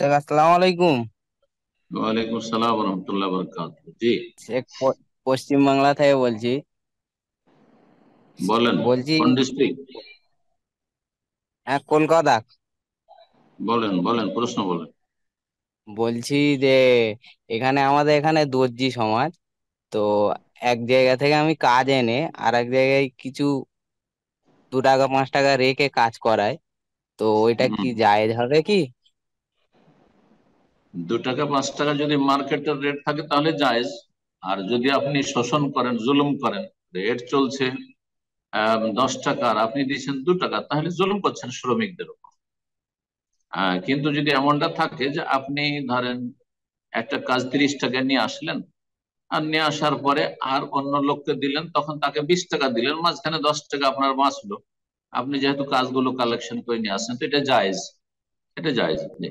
শেখ, আসসালামু আলাইকুম। ওয়ালাইকুম আসসালাম রহমতুল্লাহ বরকাত। জি, শেখ, পশ্চিম বাংলা থেকে বলছি। বলেন। বলছি, কোন ডিস্ট্রিক্ট? হ্যাঁ, কলকাতা। বলেন বলেন, প্রশ্ন বলেন। বলছি যে এখানে আমাদের এখানে দর্জি সমাজ। তো এক জায়গা থেকে আমি কাজ এনে আর এক জায়গায় কিছু 2 টাকা 5 টাকা রেখে কাজ করায়। তো ওইটা কি হুম। জায়েজ হবে কি? 2 টাকা 5 টাকা যদি মার্কেটের রেট থাকে তাহলে জায়েজ। আর যদি আপনি শোষণ করেন, জুলুম করেন, রেট চলছে 10 টাকা আর আপনি দিয়েছেন 2 টাকা, তাহলে জুলুম করছেন শ্রমিকদের উপর। কিন্তু যদি এমনটা থাকে যে আপনি ধরেন একটা কাজ 30 টাকা নিয়ে আসলেন, আর নিয়ে আসার পরে আর অন্য লোককে দিলেন, তখন তাকে 20 টাকা দিলেন, মাঝখানে 10 টাকা আপনার বাঁচলো। আপনি যেহেতু কাজগুলো কালেকশন করে নিয়ে আসছেন, তো এটা জায়েজ। এটা জায়েজ, জি।